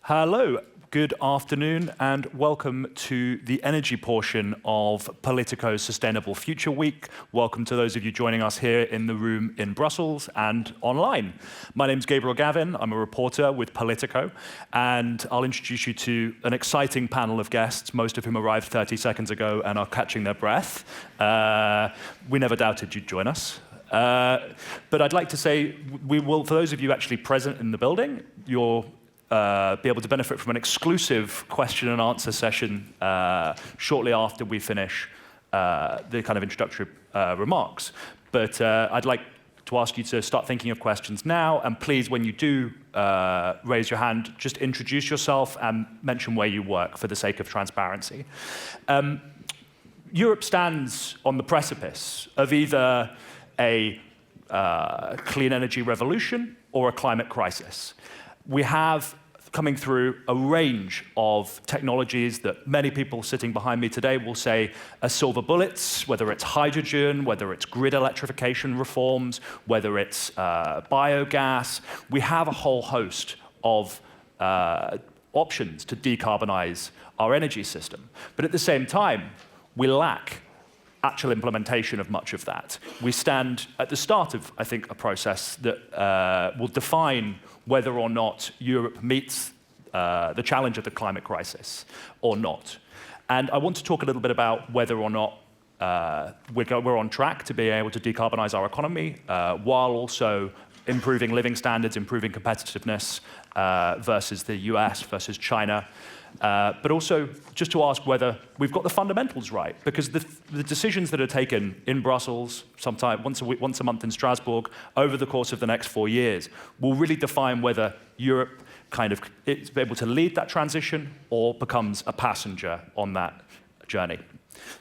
Hello, good afternoon, and welcome to the energy portion of Politico's Sustainable Future Week. Welcome to those of you joining us here in the room in Brussels and online. My name's Gabriel Gavin. I'm a reporter with Politico, and I'll introduce you to an exciting panel of guests, most of whom arrived 30 seconds ago and are catching their breath. We never doubted you'd join us. But I'd like to say, we will, for those of you actually present in the building, you'll be able to benefit from an exclusive question and answer session shortly after we finish the kind of introductory remarks. But I'd like to ask you to start thinking of questions now, and please, when you do raise your hand, just introduce yourself and mention where you work for the sake of transparency. Europe stands on the precipice of either a clean energy revolution or a climate crisis. We have coming through a range of technologies that many people sitting behind me today will say are silver bullets, whether it's hydrogen, whether it's grid electrification reforms, whether it's biogas. We have a whole host of options to decarbonize our energy system. But at the same time, we lack actual implementation of much of that. We stand at the start of, I think, a process that will define whether or not Europe meets the challenge of the climate crisis or not. And I want to talk a little bit about whether or not we're on track to be able to decarbonize our economy while also improving living standards, improving competitiveness versus the US, versus China. But also just to ask whether we've got the fundamentals right, because the decisions that are taken in Brussels, sometime once a month in Strasbourg, over the course of the next 4 years, will really define whether Europe kind of is able to lead that transition or becomes a passenger on that journey.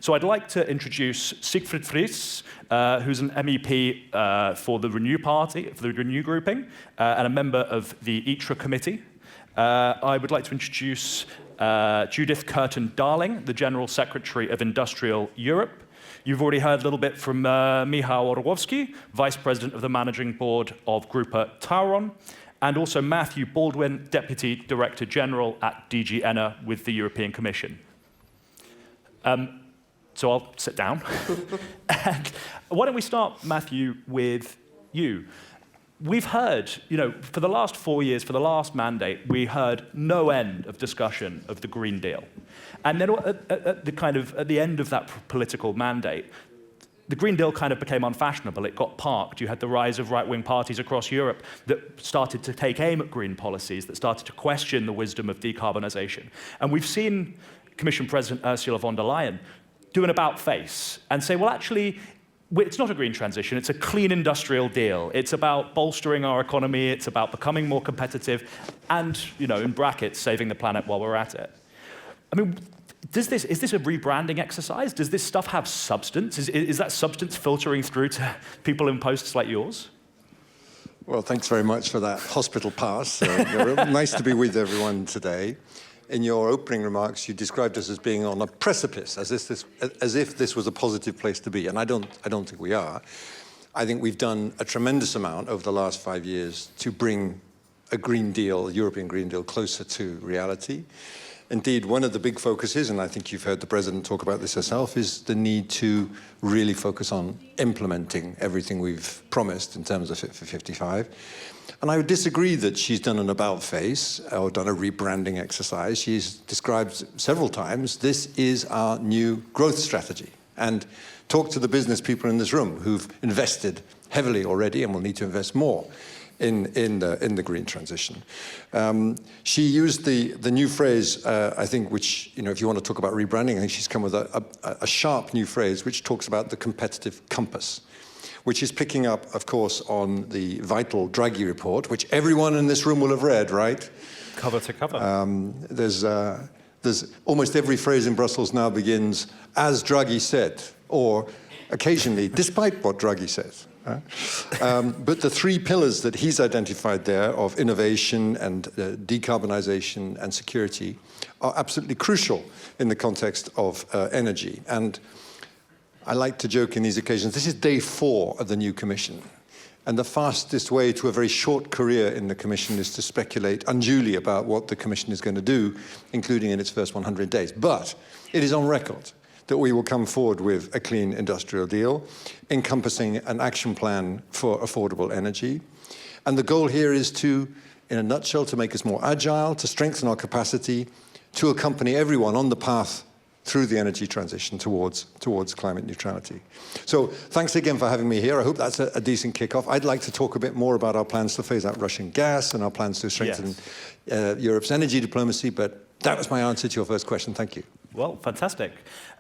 So I'd like to introduce Siegfried Fries, who's an MEP for the Renew Party, for the Renew grouping, and a member of the ITRE committee. I would like to introduce Judith Curtin-Darling, the General Secretary of Industrial Europe. You've already heard a little bit from Michał Orłowski, Vice President of the Managing Board of Grupa Tauron, and also Matthew Baldwin, Deputy Director General at DG ENER with the European Commission. So I'll sit down. And why don't we start, Matthew, with you? We've heard, for the last 4 years, for the last mandate, we heard no end of discussion of the Green Deal. And then at the end of that political mandate, the Green Deal kind of became unfashionable. It got parked. You had the rise of right-wing parties across Europe that started to take aim at green policies, that started to question the wisdom of decarbonization. And we've seen Commission President Ursula von der Leyen do an about-face and say, well, actually, it's not a green transition, it's a clean industrial deal. It's about bolstering our economy, it's about becoming more competitive, and, in brackets, saving the planet while we're at it. I mean, is this a rebranding exercise? Does this stuff have substance? Is that substance filtering through to people in posts like yours? Well, thanks very much for that hospital pass. Nice to be with everyone today. In your opening remarks, you described us as being on a precipice, as if this was a positive place to be, and I don't think we are. I think we've done a tremendous amount over the last 5 years to bring a Green Deal, a European Green Deal, closer to reality. Indeed, one of the big focuses, and I think you've heard the President talk about this herself, is the need to really focus on implementing everything we've promised in terms of Fit for 55. And I would disagree that she's done an about-face or done a rebranding exercise. She's described several times, this is our new growth strategy. And talk to the business people in this room who've invested heavily already and will need to invest more in the green transition. She used the new phrase, I think, which, if you want to talk about rebranding, I think she's come with a sharp new phrase which talks about the competitive compass, which is picking up, of course, on the vital Draghi report, which everyone in this room will have read, right? Cover to cover. There's almost every phrase in Brussels now begins, as Draghi said, or occasionally, despite what Draghi says. But the 3 pillars that he's identified there of innovation and decarbonization and security are absolutely crucial in the context of energy. And I like to joke in these occasions, this is day 4 of the new Commission. And the fastest way to a very short career in the Commission is to speculate unduly about what the Commission is going to do, including in its first 100 days. But it is on record that we will come forward with a clean industrial deal, encompassing an action plan for affordable energy. And the goal here is to, in a nutshell, to make us more agile, to strengthen our capacity, to accompany everyone on the path through the energy transition towards climate neutrality. So thanks again for having me here. I hope that's a decent kickoff. I'd like to talk a bit more about our plans to phase out Russian gas and our plans to strengthen Europe's energy diplomacy, but that was my answer to your first question. Thank you. Well, fantastic.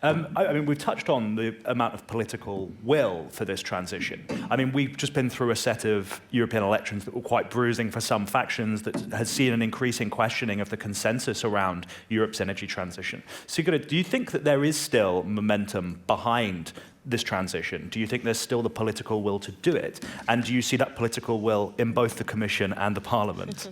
I mean, we've touched on the amount of political will for this transition. I mean, we've just been through a set of European elections that were quite bruising for some factions, that has seen an increasing questioning of the consensus around Europe's energy transition. Sigrid, do you think that there is still momentum behind this transition? Do you think there's still the political will to do it? And do you see that political will in both the Commission and the Parliament?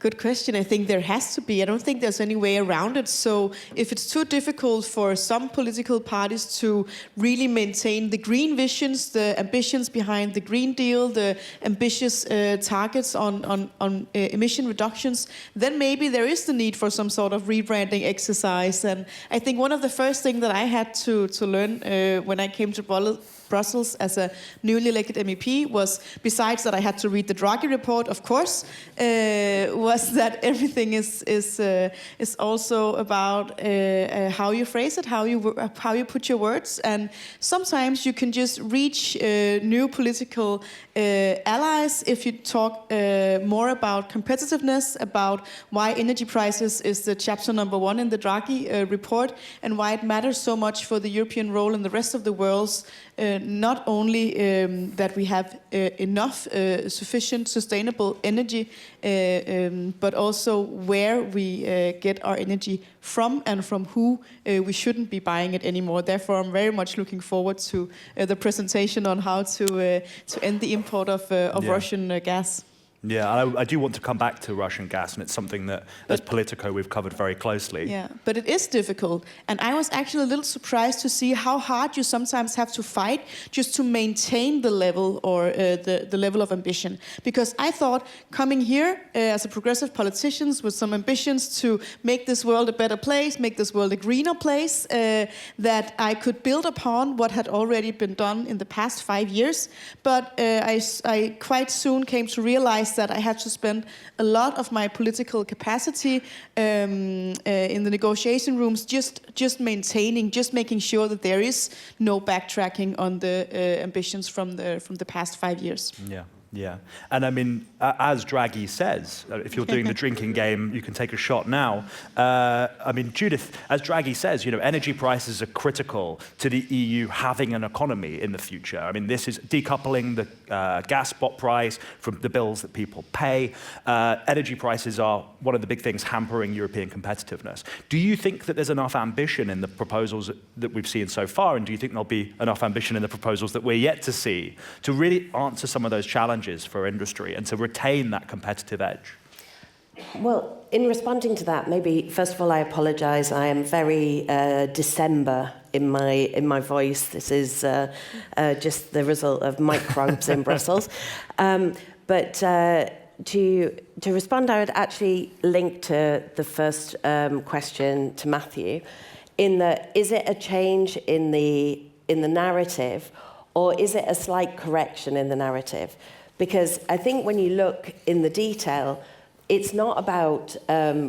Good question. I think there has to be. I don't think there's any way around it. So if it's too difficult for some political parties to really maintain the green visions, the ambitions behind the Green Deal, the ambitious targets on emission reductions, then maybe there is the need for some sort of rebranding exercise. And I think one of the first things that I had to learn when I came to Brussels as a newly elected MEP was, besides that I had to read the Draghi report, of course, was that everything is also about how you phrase it, how you put your words, and sometimes you can just reach new political allies if you talk more about competitiveness, about why energy prices is the chapter number 1 in the Draghi report, and why it matters so much for the European role in the rest of the world's not only that we have enough sufficient sustainable energy, but also where we get our energy from and from who. We shouldn't be buying it anymore. Therefore, I'm very much looking forward to the presentation on how to end the import of Russian gas. Yeah, I do want to come back to Russian gas, and it's something that, as Politico, we've covered very closely. Yeah, but it is difficult. And I was actually a little surprised to see how hard you sometimes have to fight just to maintain the level or the level of ambition. Because I thought coming here as a progressive politician with some ambitions to make this world a better place, make this world a greener place, that I could build upon what had already been done in the past 5 years. But I quite soon came to realize that I had to spend a lot of my political capacity in the negotiation rooms just maintaining, just making sure that there is no backtracking on the ambitions from the past 5 years. Yeah. Yeah, and I mean, as Draghi says, if you're doing the drinking game, you can take a shot now. I mean, Judith, as Draghi says, you know, energy prices are critical to the EU having an economy in the future. I mean, this is decoupling the gas spot price from the bills that people pay. Energy prices are one of the big things hampering European competitiveness. Do you think that there's enough ambition in the proposals that we've seen so far, and do you think there'll be enough ambition in the proposals that we're yet to see to really answer some of those challenges for industry and to retain that competitive edge? Well, in responding to that, maybe first of all, I apologise. I am very December in my voice. This is just the result of microbes in Brussels. But to respond, I would actually link to the first question to Matthew, in that is it a change in the narrative, or is it a slight correction in the narrative? Because I think when you look in the detail, it's not about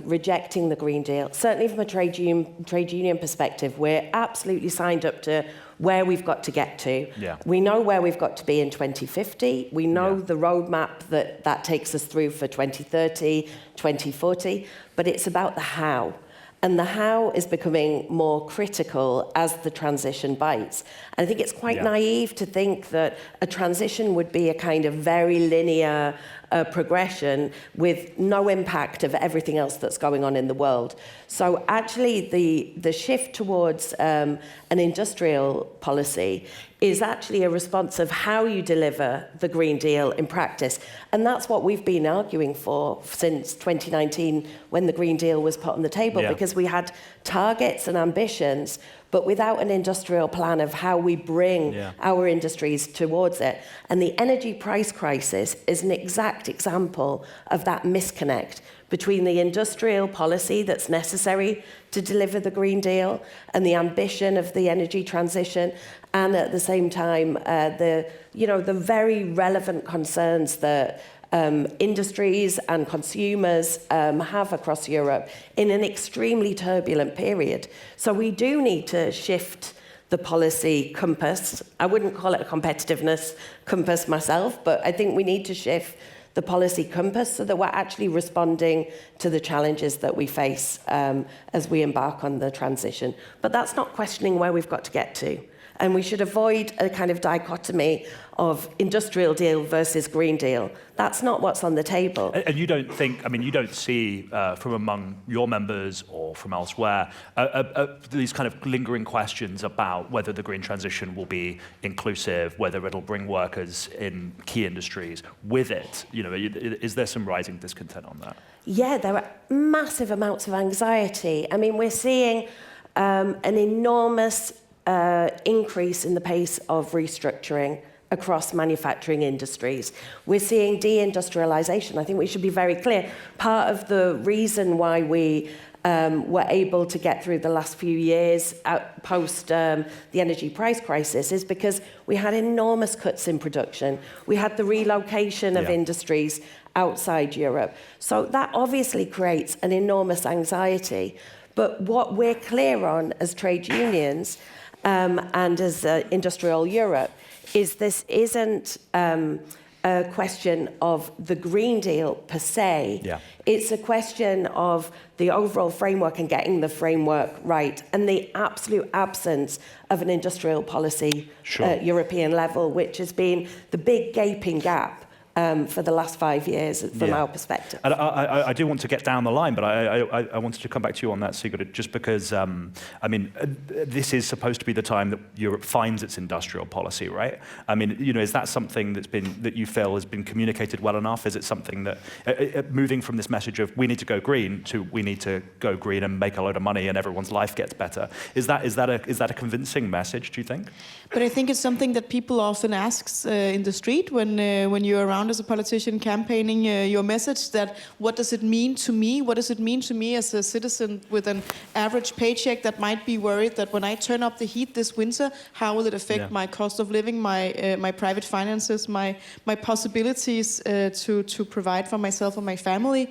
rejecting the Green Deal. Certainly from a trade union perspective, we're absolutely signed up to where we've got to get to. Yeah. We know where we've got to be in 2050. We know the roadmap that takes us through for 2030, 2040, but it's about the how. And the how is becoming more critical as the transition bites. And I think it's quite naive to think that a transition would be a kind of very linear progression with no impact of everything else that's going on in the world. So actually the shift towards an industrial policy is actually a response of how you deliver the Green Deal in practice. And that's what we've been arguing for since 2019 when the Green Deal was put on the table, because we had targets and ambitions, but without an industrial plan of how we bring our industries towards it. And the energy price crisis is an exact example of that disconnect between the industrial policy that's necessary to deliver the Green Deal and the ambition of the energy transition, and at the same time, the very relevant concerns that industries and consumers have across Europe in an extremely turbulent period. So we do need to shift the policy compass. I wouldn't call it a competitiveness compass myself, but I think we need to shift the policy compass so that we're actually responding to the challenges that we face as we embark on the transition. But that's not questioning where we've got to get to. And we should avoid a kind of dichotomy of industrial deal versus Green Deal. That's not what's on the table. And you don't think, you don't see from among your members or from elsewhere these kind of lingering questions about whether the green transition will be inclusive, whether it'll bring workers in key industries with it. Is there some rising discontent on that? Yeah, there are massive amounts of anxiety. We're seeing an enormous increase in the pace of restructuring across manufacturing industries. We're seeing deindustrialization. I think we should be very clear. Part of the reason why we were able to get through the last few years post the energy price crisis is because we had enormous cuts in production. We had the relocation of industries outside Europe. So that obviously creates an enormous anxiety. But what we're clear on as trade unions and as industrial Europe is this isn't a question of the Green Deal per se. It's a question of the overall framework and getting the framework right, and the absolute absence of an industrial policy at European level, which has been the big gaping gap for the last 5 years from our perspective. And I do want to get down the line, but I wanted to come back to you on that, Sigrid, just because, this is supposed to be the time that Europe finds its industrial policy, right? Is that something that you feel has been communicated well enough? Is it something that, moving from this message of we need to go green to we need to go green and make a load of money and everyone's life gets better, is that a convincing message, do you think? But I think it's something that people often ask in the street when you're around as a politician campaigning your message, that what does it mean to me? What does it mean to me as a citizen with an average paycheck that might be worried that when I turn up the heat this winter, how will it affect my cost of living, my private finances, my possibilities to provide for myself and my family?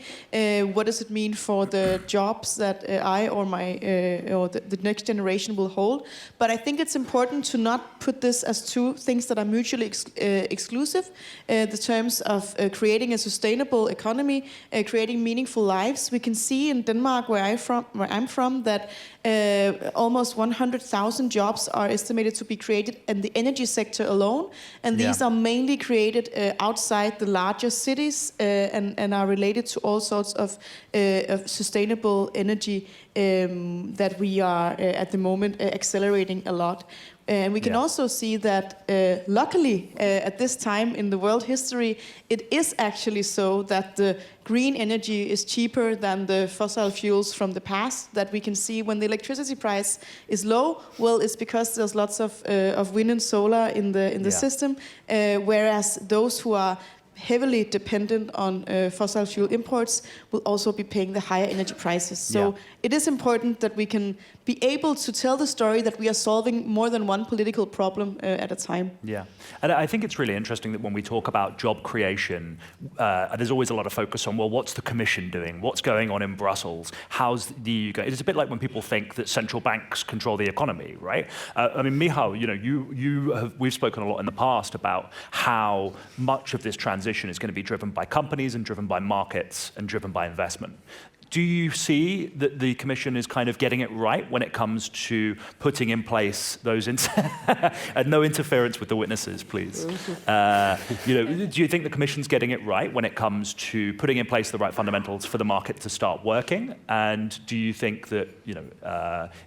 What does it mean for the jobs that I or the next generation will hold? But I think it's important to not put this as two things that are mutually exclusive. The terms of creating a sustainable economy, creating meaningful lives. We can see in Denmark, where I'm from, that almost 100,000 jobs are estimated to be created in the energy sector alone, and these are mainly created outside the larger cities and are related to all sorts of sustainable energy that we are at the moment accelerating a lot. And we can also see that, luckily, at this time in the world history, it is actually so that the green energy is cheaper than the fossil fuels from the past. That we can see when the electricity price is low, well, it's because there's lots of wind and solar in the system, whereas those who are heavily dependent on fossil fuel imports will also be paying the higher energy prices. So it is important that we can be able to tell the story that we are solving more than one political problem at a time. Yeah, and I think it's really interesting that when we talk about job creation, there's always a lot of focus on, well, what's the Commission doing? What's going on in Brussels? How's the EU going? It's a bit like when people think that central banks control the economy, right? Michal, we've spoken a lot in the past about how much of this transition is going to be driven by companies and driven by markets and driven by investment. Do you see that the Commission is kind of getting it right when it comes to putting in place those and no interference with the witnesses, please. Do you think the Commission's getting it right when it comes to putting in place the right fundamentals for the market to start working? And do you think that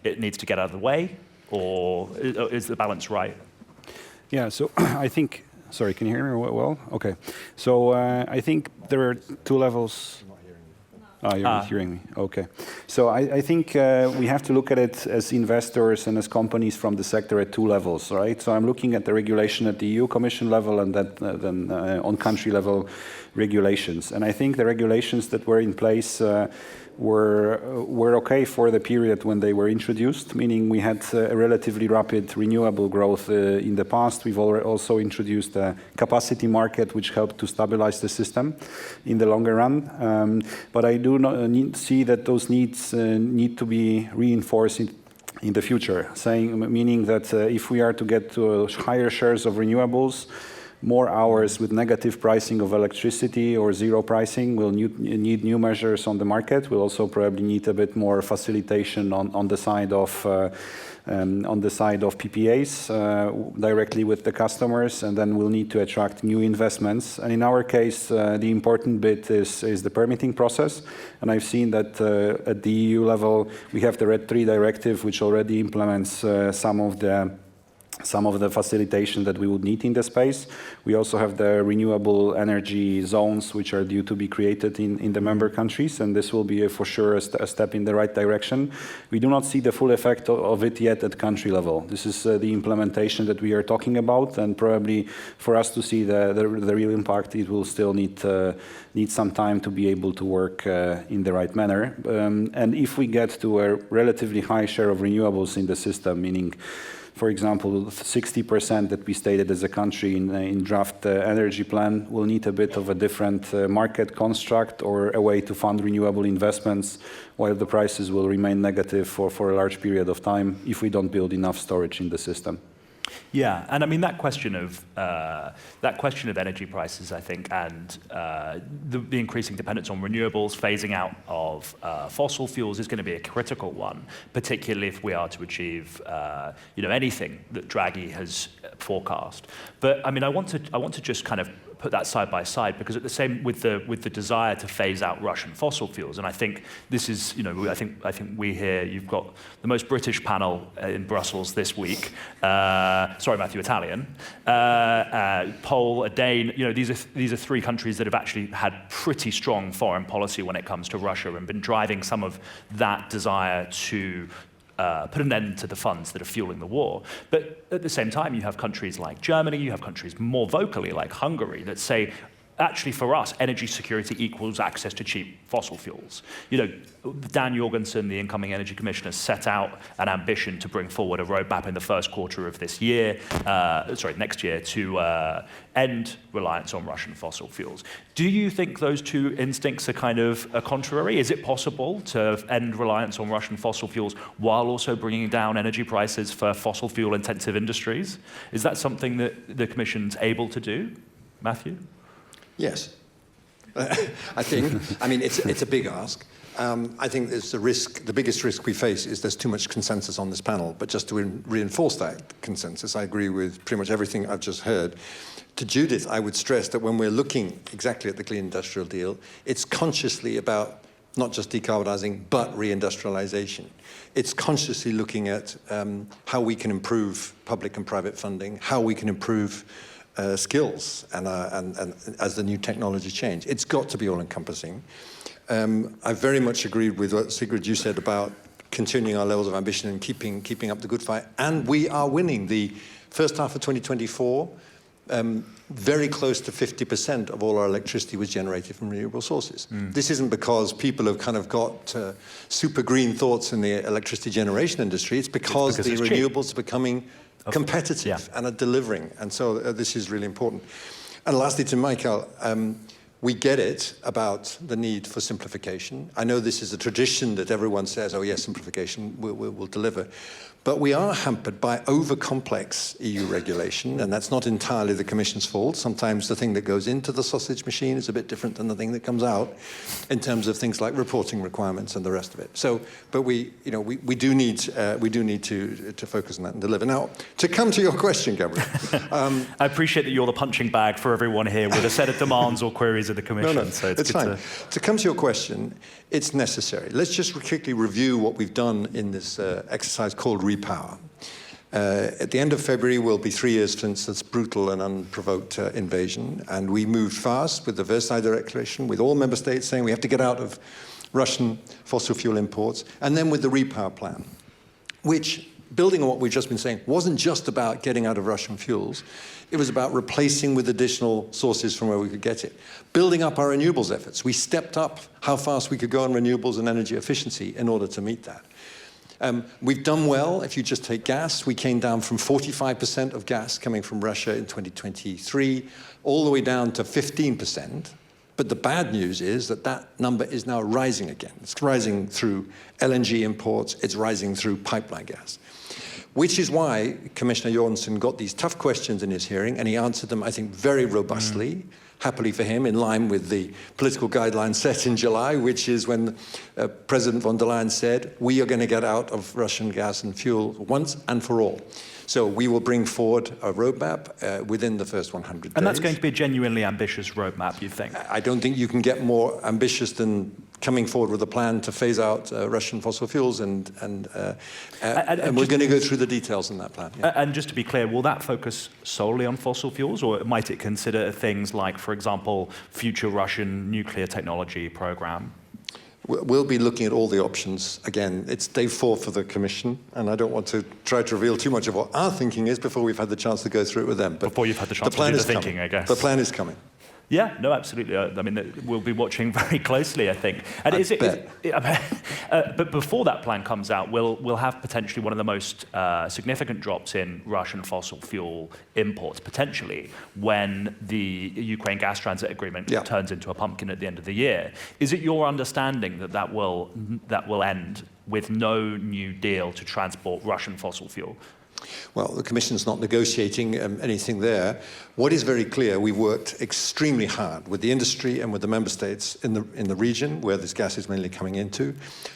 it needs to get out of the way, or is the balance right? Yeah. So I think. Sorry, can you hear me well? Okay. So I think there are two levels. You're not hearing me. Okay. So I think we have to look at it as investors and as companies from the sector at two levels, right? So I'm looking at the regulation at the EU Commission level and then on country level regulations. And I think the regulations that were in place were okay for the period when they were introduced, meaning we had a relatively rapid renewable growth in the past. We've also introduced a capacity market, which helped to stabilize the system in the longer run. But I do not see that those needs need to be reinforced in the future, meaning that if we are to get to higher shares of renewables, more hours with negative pricing of electricity or zero pricing, we'll need new measures on the market. We'll also probably need a bit more facilitation on the side of PPAs directly with the customers, and then we'll need to attract new investments. And in our case, the important bit is the permitting process. And I've seen that at the EU level, we have the RED III directive, which already implements some of the facilitation that we would need in the space. We also have the renewable energy zones, which are due to be created in the member countries, and this will be for sure a step in the right direction. We do not see the full effect of it yet at country level. This is the implementation that we are talking about, and probably for us to see the real impact, it will still need some time to be able to work in the right manner. And if we get to a relatively high share of renewables in the system, meaning for example, 60% that we stated as a country in draft energy plan will need a bit of a different market construct or a way to fund renewable investments while the prices will remain negative for a large period of time if we don't build enough storage in the system. Yeah, and I mean that question of energy prices, I think, and the increasing dependence on renewables, phasing out of fossil fuels is going to be a critical one, particularly if we are to achieve anything that Draghi has forecast. But I mean, I want to just kind of put that side by side, because at the same with the desire to phase out Russian fossil fuels, and I think this is, I think we here, you've got the most British panel in Brussels this week. Sorry, Matthew, Italian. Pole, a Dane. These are three countries that have actually had pretty strong foreign policy when it comes to Russia and been driving some of that desire to put an end to the funds that are fueling the war. But at the same time, you have countries like Germany, you have countries more vocally like Hungary that say, actually for us, energy security equals access to cheap fossil fuels. Dan Jorgensen, the incoming energy commissioner, set out an ambition to bring forward a roadmap in the first quarter of next year, to end reliance on Russian fossil fuels. Do you think those two instincts are kind of contrary? Is it possible to end reliance on Russian fossil fuels while also bringing down energy prices for fossil fuel intensive industries? Is that something that the Commission's able to do? Matthew? Yes. I mean, it's a big ask. I think there's the biggest risk we face is there's too much consensus on this panel. But just to reinforce that consensus, I agree with pretty much everything I've just heard. To Judith, I would stress that when we're looking exactly at the Clean Industrial Deal, it's consciously about not just decarbonising, but reindustrialisation. It's consciously looking at how we can improve public and private funding, how we can improve skills and as the new technology change. It's got to be all-encompassing. I very much agreed with what Sigrid you said about continuing our levels of ambition and keeping up the good fight. And we are winning. The first half of 2024, very close to 50% of all our electricity was generated from renewable sources. This isn't because people have kind of got super green thoughts in the electricity generation industry. It's because the renewables are becoming competitive and are delivering. And so this is really important. And lastly, to Michael, we get it about the need for simplification. I know this is a tradition that everyone says, oh yes, simplification will deliver. But we are hampered by over-complex EU regulation, and that's not entirely the Commission's fault. Sometimes the thing that goes into the sausage machine is a bit different than the thing that comes out in terms of things like reporting requirements and the rest of it. So, but we do need to focus on that and deliver. Now, to come to your question, Gabriel. I appreciate that you're the punching bag for everyone here with a set of demands or queries of the Commission. No, so it's fine. To come to your question, it's necessary. Let's just quickly review what we've done in this exercise called Repower. At the end of February will be 3 years since this brutal and unprovoked invasion, and we moved fast with the Versailles Declaration, with all member states saying we have to get out of Russian fossil fuel imports, and then with the Repower Plan, which, building on what we've just been saying, wasn't just about getting out of Russian fuels, it was about replacing with additional sources from where we could get it. Building up our renewables efforts. We stepped up how fast we could go on renewables and energy efficiency in order to meet that. We've done well. If you just take gas, we came down from 45% of gas coming from Russia in 2023, all the way down to 15%. But the bad news is that that number is now rising again. It's rising through LNG imports. It's rising through pipeline gas, which is why Commissioner Jorgensen got these tough questions in his hearing, and he answered them, I think, very robustly. Happily for him, in line with the political guidelines set in July, which is when President von der Leyen said, we are going to get out of Russian gas and fuel once and for all. So we will bring forward a roadmap within the first 100 days. And that's going to be a genuinely ambitious roadmap, you think? I don't think you can get more ambitious than coming forward with a plan to phase out Russian fossil fuels, and we're going to go through the details in that plan. Yeah. And just to be clear, will that focus solely on fossil fuels, or might it consider things like, for example, future Russian nuclear technology program? We'll be looking at all the options. Again, it's day 4 for the Commission, and I don't want to try to reveal too much of what our thinking is before we've had the chance to go through it with them. But before you've had the chance to do the thinking, I guess. The plan is coming. Yeah, no, absolutely. I mean, we'll be watching very closely, I think. And but before that plan comes out, we'll have potentially one of the most significant drops in Russian fossil fuel imports, potentially, when the Ukraine gas transit agreement turns into a pumpkin at the end of the year. Is it your understanding that that will end with no new deal to transport Russian fossil fuel? Well, the Commission's not negotiating anything there. What is very clear, we've worked extremely hard with the industry and with the member states in the region where this gas is mainly coming into,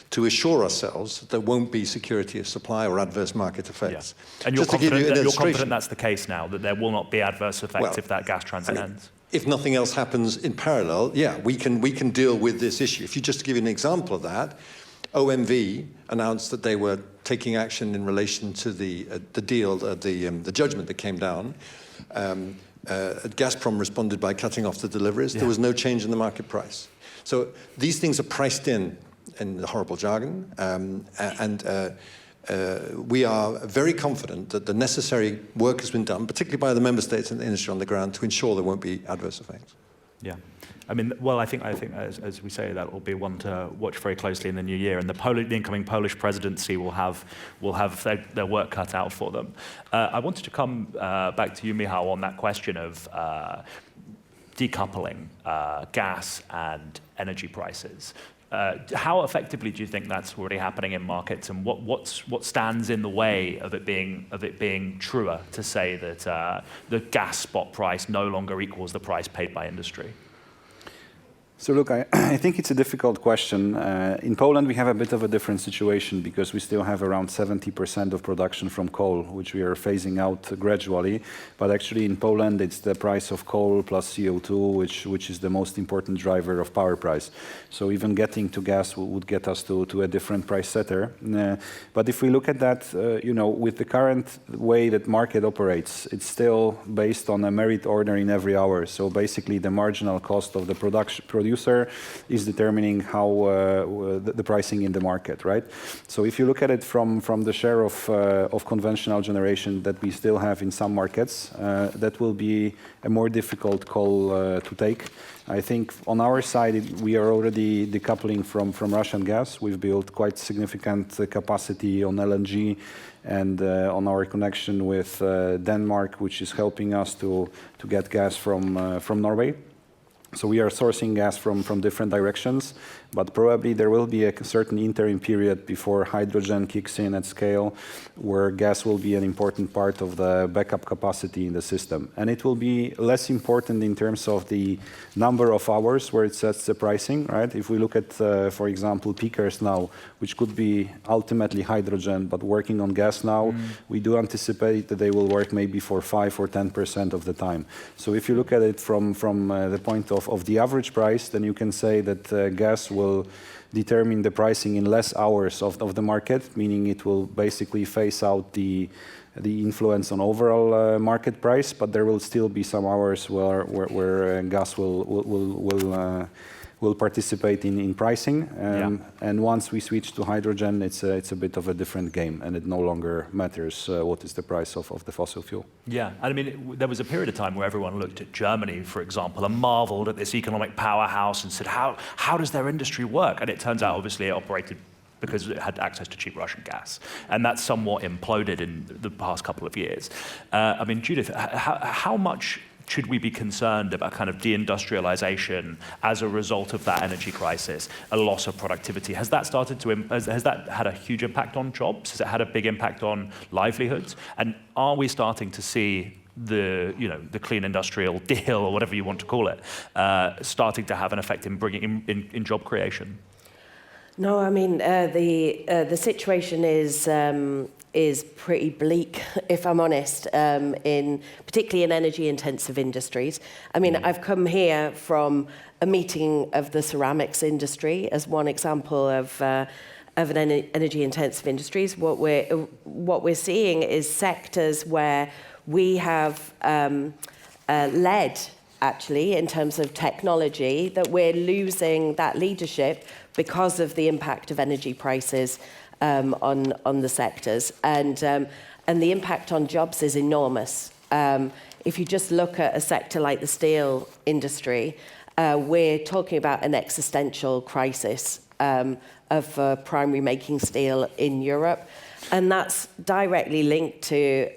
to assure ourselves that there won't be security of supply or adverse market effects. Yeah. And you're confident that's the case now, that there will not be adverse effects if that gas transit ends? If nothing else happens in parallel, yeah, we can deal with this issue. If you just to give you an example of that, OMV announced that they were taking action in relation to the deal, the judgment that came down. Gazprom responded by cutting off the deliveries. Yeah. There was no change in the market price. So these things are priced in the horrible jargon, we are very confident that the necessary work has been done, particularly by the member states and the industry on the ground, to ensure there won't be adverse effects. Yeah. I mean, well, I think as we say, that will be one to watch very closely in the new year, and the incoming Polish presidency will have their work cut out for them. I wanted to come back to you, Michał, on that question of decoupling gas and energy prices. How effectively do you think that's already happening in markets, and what stands in the way of it being truer to say that the gas spot price no longer equals the price paid by industry? So look, I think it's a difficult question. In Poland, we have a bit of a different situation because we still have around 70% of production from coal, which we are phasing out gradually. But actually in Poland, it's the price of coal plus CO2, which is the most important driver of power price. So even getting to gas would get us to a different price setter. But if we look at that, with the current way that market operates, it's still based on a merit order in every hour. So basically the marginal cost of the producer is determining how the pricing in the market, right? So if you look at it from the share of conventional generation that we still have in some markets, that will be a more difficult call to take. I think on our side, we are already decoupling from Russian gas. We've built quite significant capacity on LNG and on our connection with Denmark, which is helping us to get gas from Norway. So we are sourcing gas from different directions, but probably there will be a certain interim period before hydrogen kicks in at scale, where gas will be an important part of the backup capacity in the system. And it will be less important in terms of the number of hours where it sets the pricing, right? If we look at, for example, peakers now, which could be ultimately hydrogen, but working on gas now, we do anticipate that they will work maybe for 5 or 10% of the time. So if you look at it from the point of of the average price, then you can say that gas will determine the pricing in less hours of the market, meaning it will basically phase out the influence on overall market price, but there will still be some hours where gas will participate in pricing. And once we switch to hydrogen, it's a bit of a different game, and it no longer matters what is the price of the fossil fuel. Yeah, and I mean, there was a period of time where everyone looked at Germany, for example, and marveled at this economic powerhouse and said, how does their industry work? And it turns out, obviously, it operated because it had access to cheap Russian gas. And that's somewhat imploded in the past couple of years. I mean, Judith, how much should we be concerned about kind of deindustrialization as a result of that energy crisis, a loss of productivity? Has that has that had a huge impact on jobs? Has it had a big impact on livelihoods? And are we starting to see the clean industrial deal, or whatever you want to call it, starting to have an effect in bringing in job creation? No, I mean, the situation is pretty bleak, if I'm honest, particularly in energy-intensive industries. I mean, I've come here from a meeting of the ceramics industry as one example of an energy-intensive industries. What we're seeing is sectors where we have led, actually, in terms of technology, that we're losing that leadership because of the impact of energy prices on the sectors. And the impact on jobs is enormous. If you just look at a sector like the steel industry, we're talking about an existential crisis of primary making steel in Europe. And that's directly linked to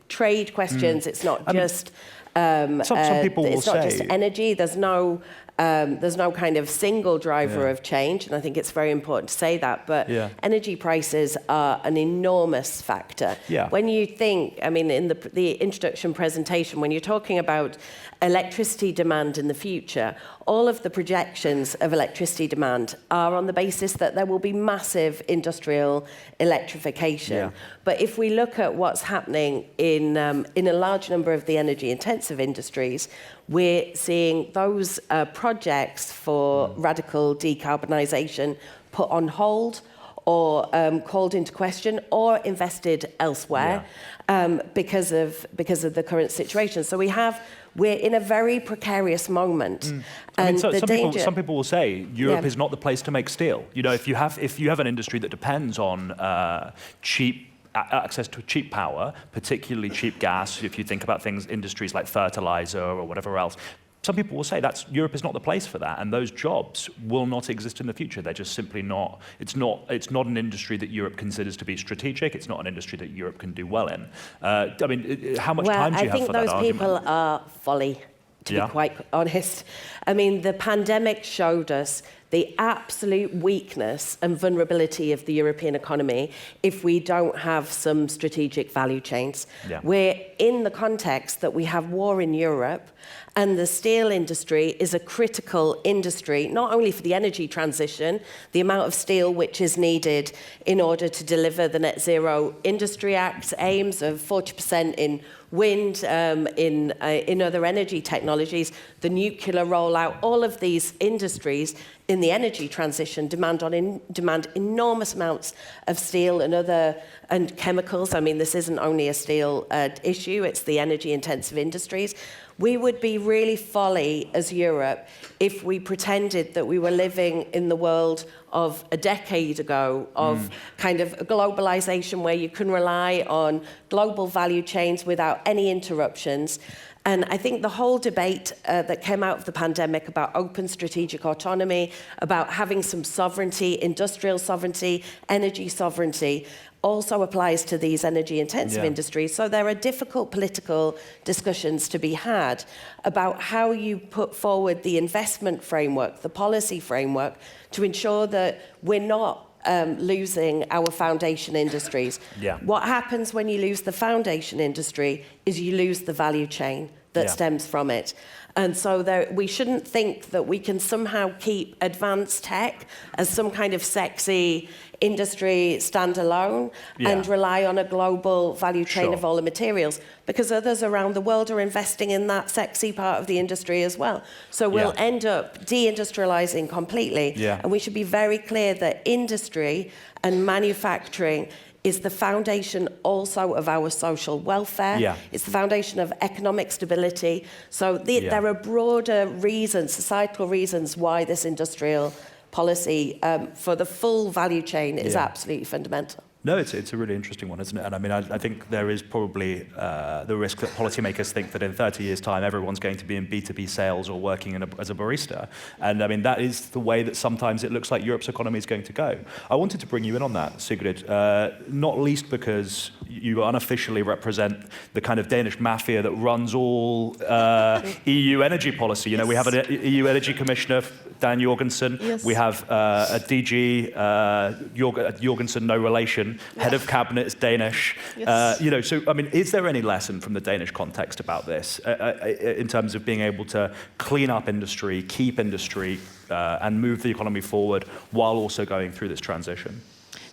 trade questions. It's not just some people will it's not just energy. There's no kind of single driver of change, and I think it's very important to say that. But energy prices are an enormous factor. When you think, I mean, in the introduction presentation, when you're talking about electricity demand in the future, all of the projections of electricity demand are on the basis that there will be massive industrial electrification. But if we look at what's happening in a large number of the energy-intensive industries, we're seeing those projects for radical decarbonisation put on hold, or called into question, or invested elsewhere because of the current situation. So we're in a very precarious moment. And some people will say Europe is not the place to make steel. You know, if you have an industry that depends on access to cheap power, particularly cheap gas, if you think about industries like fertilizer or whatever else, some people will say Europe is not the place for that, and those jobs will not exist in the future. They're just simply not. It's not an industry that Europe considers to be strategic. It's not an industry that Europe can do well in. I mean, how much time do you have for that argument? I think those people are folly, to be quite honest. I mean, the pandemic showed us the absolute weakness and vulnerability of the European economy if we don't have some strategic value chains. We're in the context that we have war in Europe, and the steel industry is a critical industry, not only for the energy transition, the amount of steel which is needed in order to deliver the Net Zero Industry Act's aims of 40% in wind, in other energy technologies, the nuclear rollout, all of these industries in the energy transition demand enormous amounts of steel and chemicals. I mean, this isn't only a steel issue, it's the energy-intensive industries. We would be really folly as Europe if we pretended that we were living in the world of a decade ago of kind of a globalization where you can rely on global value chains without any interruptions. And I think the whole debate that came out of the pandemic about open strategic autonomy, about having some sovereignty, industrial sovereignty, energy sovereignty, also applies to these energy-intensive industries. So there are difficult political discussions to be had about how you put forward the investment framework, the policy framework, to ensure that we're not losing our foundation industries. What happens when you lose the foundation industry is you lose the value chain. that stems from it. And so we shouldn't think that we can somehow keep advanced tech as some kind of sexy industry standalone and rely on a global value chain of all the materials, because others around the world are investing in that sexy part of the industry as well. So we'll end up deindustrializing completely. And we should be very clear that industry and manufacturing is the foundation also of our social welfare. It's the foundation of economic stability. So there are broader reasons, societal reasons, why this industrial policy for the full value chain is absolutely fundamental. No, it's a really interesting one, isn't it? And I mean, I think there is probably the risk that policymakers think that in 30 years' time, everyone's going to be in B2B sales or working as a barista. And I mean, that is the way that sometimes it looks like Europe's economy is going to go. I wanted to bring you in on that, Sigrid, not least because you unofficially represent the kind of Danish mafia that runs all EU energy policy. You know, we have an EU energy commissioner, Dan Jorgensen. We have a DG, Jorgensen, no relation. Head of cabinet is Danish. You know, so I mean, is there any lesson from the Danish context about this in terms of being able to clean up industry, keep industry, and move the economy forward while also going through this transition?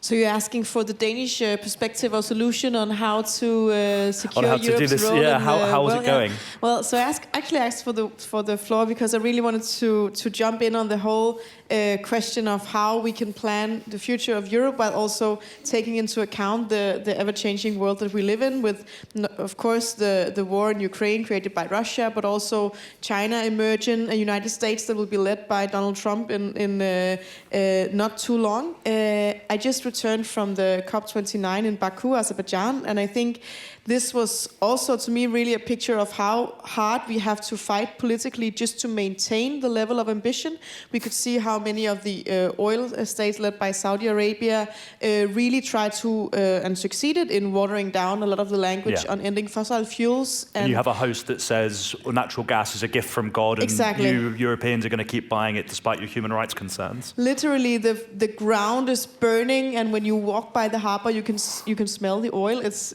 So you're asking for the Danish perspective or solution on how to secure Europe's to do this, role? How is it going? Well, so I actually asked for the floor because I really wanted to jump in on the whole question of how we can plan the future of Europe while also taking into account the ever-changing world that we live in, with, of course, the war in Ukraine created by Russia, but also China emerging, a United States that will be led by Donald Trump in not too long. I just returned from the COP29 in Baku, Azerbaijan, and I think this was also, to me, really a picture of how hard we have to fight politically just to maintain the level of ambition. We could see how many of the oil states led by Saudi Arabia really tried to and succeeded in watering down a lot of the language on ending fossil fuels. And you have a host that says natural gas is a gift from God, and you Europeans are going to keep buying it despite your human rights concerns. Literally, the ground is burning, and when you walk by the harbor, you can smell the oil. It's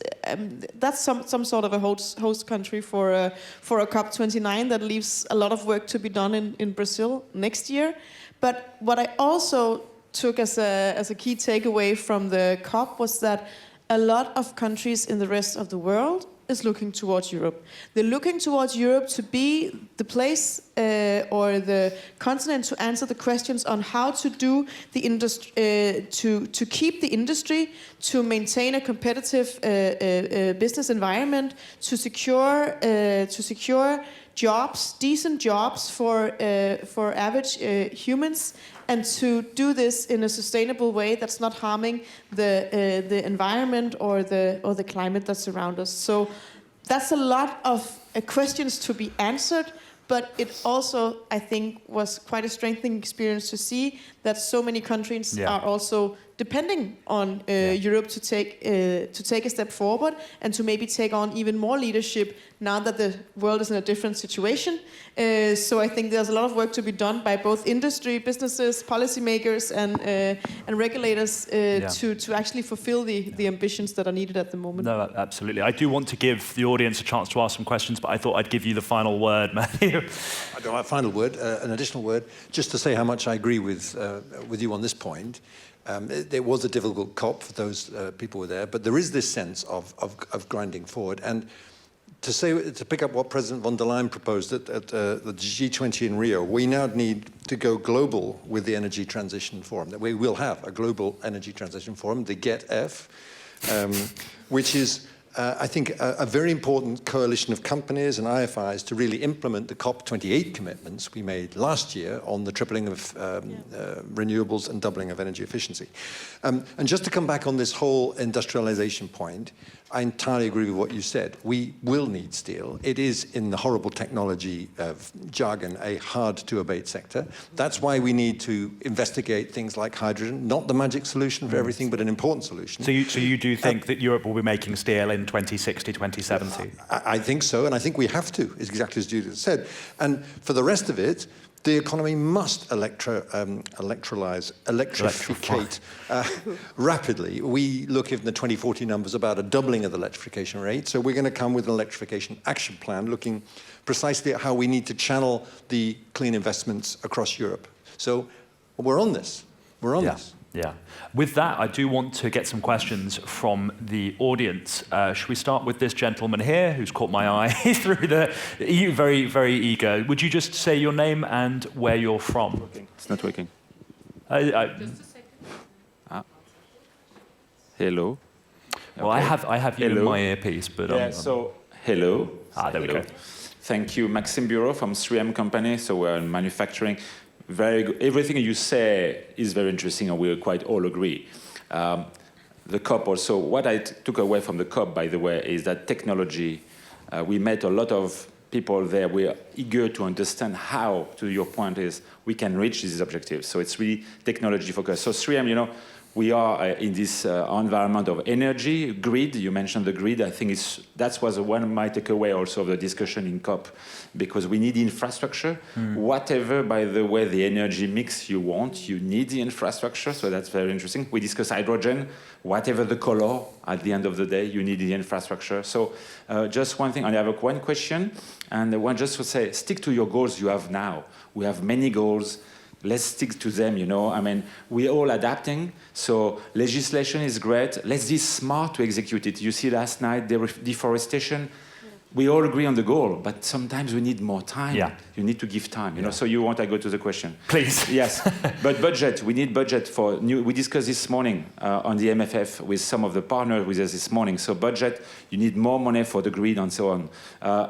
that's some sort of a host country for a COP29 that leaves a lot of work to be done in Brazil next year. But what I also took as a key takeaway from the COP was that a lot of countries in the rest of the world is looking towards Europe. They're looking towards Europe to be the place or the continent to answer the questions on how to do the industry, to keep the industry, to maintain a competitive business environment, to secure jobs, decent jobs for average humans, and to do this in a sustainable way that's not harming the environment or the climate that surrounds us. So that's a lot of questions to be answered, but it also, I think, was quite a strengthening experience to see that so many countries are also depending on Europe to take a step forward and to maybe take on even more leadership now that the world is in a different situation. So I think there's a lot of work to be done by both industry, businesses, policymakers, and regulators to actually fulfill the ambitions that are needed at the moment. No, absolutely. I do want to give the audience a chance to ask some questions, but I thought I'd give you the final word, Matthew. I don't have a final word, an additional word, just to say how much I agree with you on this point. It was a difficult COP for those people who were there, but there is this sense of grinding forward. And to pick up what President von der Leyen proposed at the G20 in Rio, we now need to go global with the Energy Transition Forum. That we will have a global Energy Transition Forum, the GET-F, which is, I think, a very important coalition of companies and IFIs to really implement the COP28 commitments we made last year on the tripling of renewables and doubling of energy efficiency. And just to come back on this whole industrialization point, I entirely agree with what you said. We will need steel. It is, in the horrible technology jargon, a hard-to-abate sector. That's why we need to investigate things like hydrogen, not the magic solution for everything, but an important solution. So you do think that Europe will be making steel in in 2060, 2070? I think so, and I think we have to, is exactly as Judith said. And for the rest of it, the economy must electrificate rapidly. We look in the 2040 numbers about a doubling of the electrification rate, so we're going to come with an electrification action plan looking precisely at how we need to channel the clean investments across Europe. So we're on this. We're on this. Yeah. With that, I do want to get some questions from the audience. Should we start with this gentleman here, who's caught my eye through the very, very eager. Would you just say your name and where you're from? It's not working. Just a second. Hello. Well, okay. I have you in my earpiece, but so hello. There we go. Thank you, Maxime Bureau from 3M Company. So we're in manufacturing. Very good. Everything you say is very interesting, and we quite all agree. The COP also, what I took away from the COP, by the way, is that technology, we met a lot of people there. We are eager to understand how, to your point, is we can reach these objectives. So it's really technology focused. So 3M, we are in this environment of energy, grid. You mentioned the grid. I think that was one of my takeaway also of the discussion in COP, because we need infrastructure. Whatever, by the way, the energy mix you want, you need the infrastructure. So that's very interesting. We discuss hydrogen. Whatever the color, at the end of the day, you need the infrastructure. So just one thing, I have one question. And one just to say, stick to your goals you have now. We have many goals. Let's stick to them, I mean, we're all adapting. So legislation is great. Let's be smart to execute it. You see last night, deforestation. We all agree on the goal, but sometimes we need more time. Yeah. You need to give time, So you want I go to the question? Please. Yes, but budget. We need budget for new. We discussed this morning on the MFF with some of the partners with us this morning. So budget, you need more money for the grid and so on.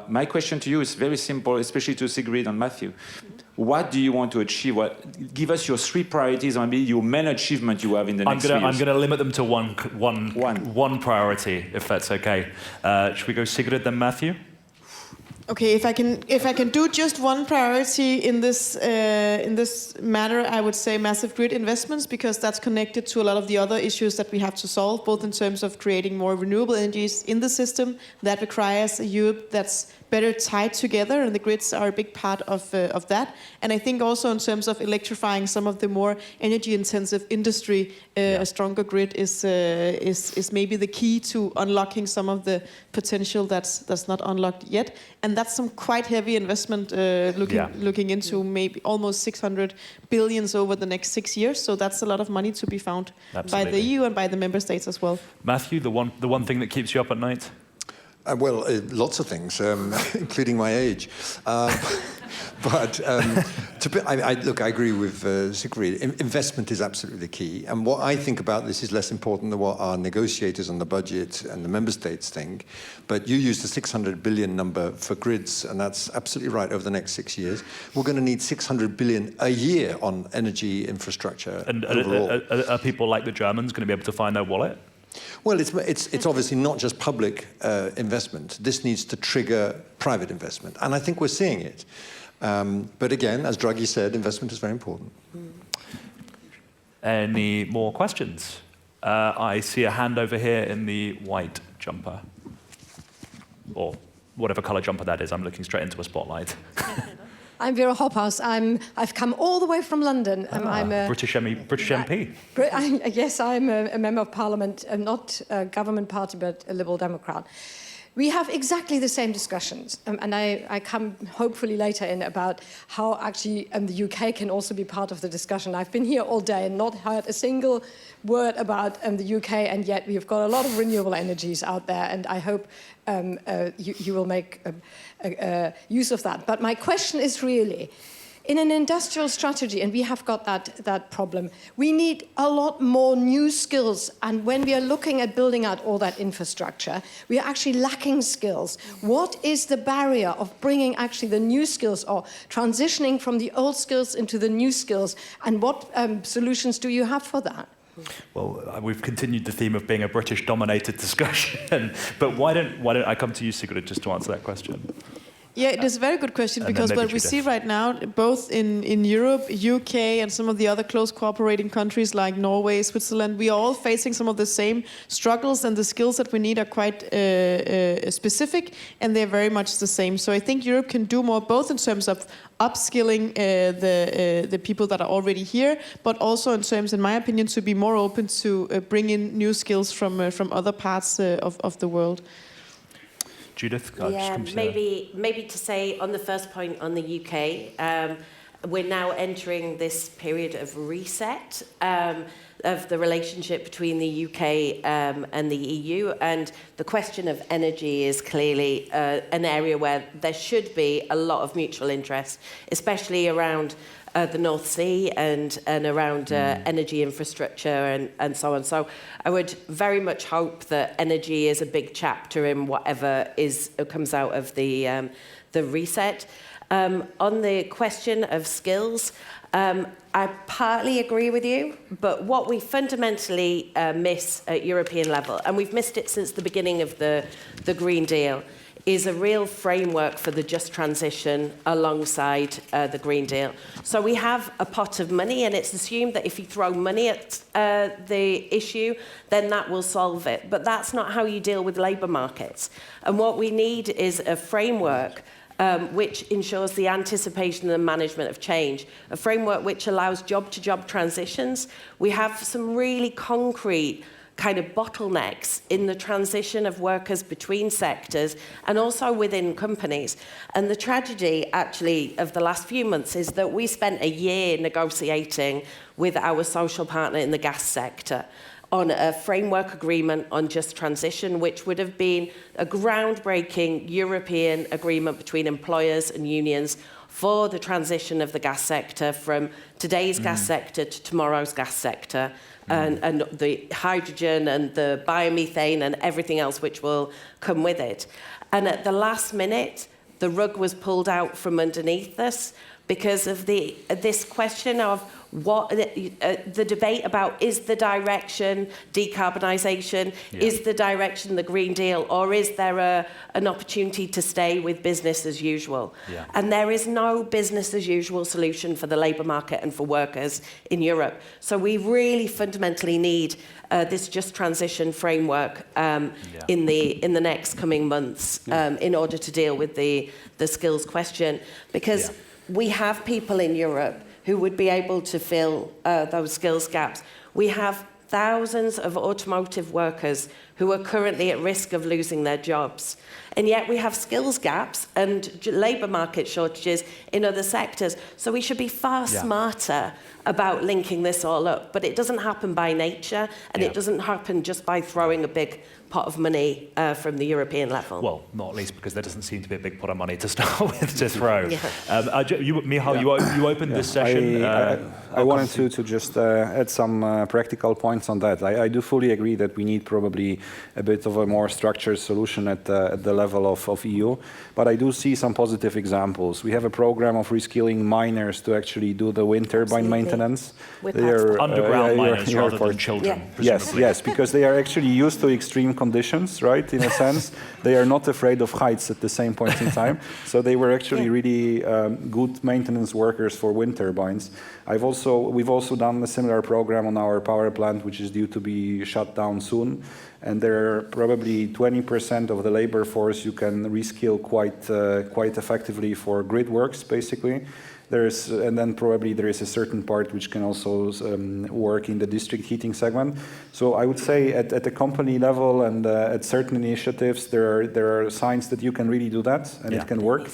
My question to you is very simple, especially to Sigrid and Matthew. What do you want to achieve? Give us your 3 priorities and maybe your main achievement you have in the next 3 years. I'm going to limit them to one priority, if that's okay. Should we go Sigrid, then Matthew? Okay, if I can do just one priority in this matter, I would say massive grid investments, because that's connected to a lot of the other issues that we have to solve, both in terms of creating more renewable energies in the system. That requires a Europe that's better tied together, and the grids are a big part of that. And I think also in terms of electrifying some of the more energy-intensive industry, a stronger grid is maybe the key to unlocking some of the potential that's not unlocked yet. And that's some quite heavy investment looking into maybe almost 600 billion over the next 6 years. So that's a lot of money to be found by the EU and by the member states as well. Matthew, the one thing that keeps you up at night? Well, lots of things, including my age. But look, I agree with Sigrid. Investment is absolutely the key. And what I think about this is less important than what our negotiators on the budget and the member states think. But you used the 600 billion number for grids, and that's absolutely right, over the next 6 years. We're going to need 600 billion a year on energy infrastructure overall. Are people like the Germans going to be able to find their wallet? Well, it's obviously not just public investment. This needs to trigger private investment, and I think we're seeing it. But again, as Draghi said, investment is very important. Any more questions? I see a hand over here in the white jumper, or whatever colour jumper that is. I'm looking straight into a spotlight. I'm Vera Hophouse. I've come all the way from London. I'm a British MP. Yes, I'm a member of Parliament, not a government party, but a Liberal Democrat. We have exactly the same discussions, and I come hopefully later in about how actually the UK can also be part of the discussion. I've been here all day and not heard a single word about the UK, and yet we've got a lot of renewable energies out there, and I hope you will make use of that. But my question is really, in an industrial strategy, and we have got that problem, we need a lot more new skills. And when we are looking at building out all that infrastructure, we are actually lacking skills. What is the barrier of bringing actually the new skills or transitioning from the old skills into the new skills? And what solutions do you have for that? Well, we've continued the theme of being a British-dominated discussion, but why don't I come to you, Sigrid, just to answer that question? Yeah, it is a very good question, And because then maybe what we see Judith. right now, both in Europe, UK, and some of the other close cooperating countries like Norway, Switzerland, we are all facing some of the same struggles, and the skills that we need are quite specific, and they're very much the same. So I think Europe can do more, both in terms of upskilling the people that are already here, but also in terms, in my opinion, to be more open to bring in new skills from other parts of the world. Judith? Yeah, maybe to say on the first point on the UK, we're now entering this period of reset of the relationship between the UK and the EU, and the question of energy is clearly an area where there should be a lot of mutual interest, especially around the North Sea and around energy infrastructure and so on. So I would very much hope that energy is a big chapter in whatever comes out of the reset. On the question of skills, I partly agree with you, but what we fundamentally miss at European level, and we've missed it since the beginning of the Green Deal, is a real framework for the just transition alongside the Green Deal. So we have a pot of money, and it's assumed that if you throw money at the issue, then that will solve it. But that's not how you deal with labour markets. And what we need is a framework which ensures the anticipation and management of change, a framework which allows job-to-job transitions. We have some really concrete kind of bottlenecks in the transition of workers between sectors and also within companies. And the tragedy, actually, of the last few months is that we spent a year negotiating with our social partner in the gas sector on a framework agreement on just transition, which would have been a groundbreaking European agreement between employers and unions for the transition of the gas sector from today's gas sector to tomorrow's gas sector. And the hydrogen and the biomethane and everything else which will come with it. And at the last minute, the rug was pulled out from underneath us because of this question of what the debate about, is the direction decarbonisation, is the direction the Green Deal, or is there an opportunity to stay with business as usual? Yeah. And there is no business as usual solution for the labour market and for workers in Europe. So we really fundamentally need this just transition framework in the next coming months in order to deal with the skills question, because we have people in Europe who would be able to fill those skills gaps. We have thousands of automotive workers who are currently at risk of losing their jobs. And yet we have skills gaps and labour market shortages in other sectors. So we should be far smarter about linking this all up. But it doesn't happen by nature, and it doesn't happen just by throwing a big pot of money from the European level. Well, not least because there doesn't seem to be a big pot of money to start with to throw. Michal, you opened this session. I wanted to just add some practical points on that. I do fully agree that we need probably a bit of a more structured solution at the level of EU, but I do see some positive examples. We have a program of reskilling miners to actually do the wind turbine maintenance. They are underground miners rather than children, presumably. Yes, because they are actually used to extreme conditions, right, in a sense. They are not afraid of heights at the same point in time. So they were actually really good maintenance workers for wind turbines. We've also done a similar program on our power plant, which is due to be shut down soon. And there are probably 20% of the labor force you can reskill quite effectively for grid works, basically. And then probably there is a certain part which can also work in the district heating segment. So I would say at the company level and at certain initiatives, there are signs that you can really do that and it can work.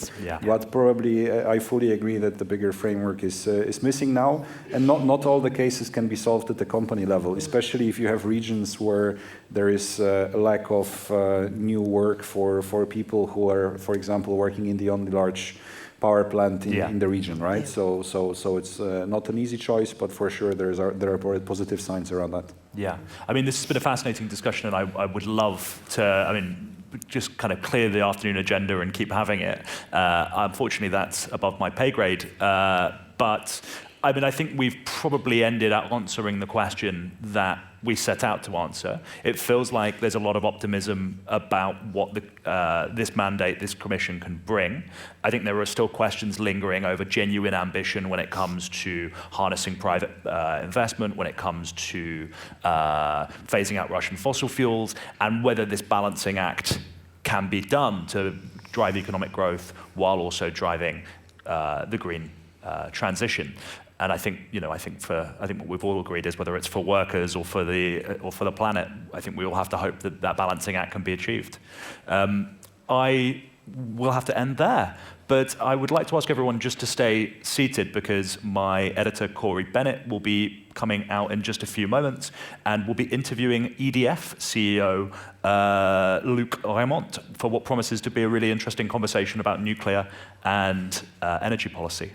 But probably I fully agree that the bigger framework is missing now, and not all the cases can be solved at the company level, especially if you have regions where there is a lack of new work for people who are, for example, working in the only large power plant in the region, right? So it's not an easy choice, but for sure there are positive signs around that. Yeah, I mean, this has been a fascinating discussion, and I would love to, just kind of clear the afternoon agenda and keep having it. Unfortunately, that's above my pay grade, but I think we've probably ended up answering the question that we set out to answer. It feels like there's a lot of optimism about what this mandate, this commission can bring. I think there are still questions lingering over genuine ambition when it comes to harnessing private investment, when it comes to phasing out Russian fossil fuels, and whether this balancing act can be done to drive economic growth while also driving the green transition. And I think what we've all agreed is whether it's for workers or for the planet, I think we all have to hope that that balancing act can be achieved. I will have to end there, but I would like to ask everyone just to stay seated because my editor Corey Bennett will be coming out in just a few moments and will be interviewing EDF CEO Luc Rémont for what promises to be a really interesting conversation about nuclear and energy policy.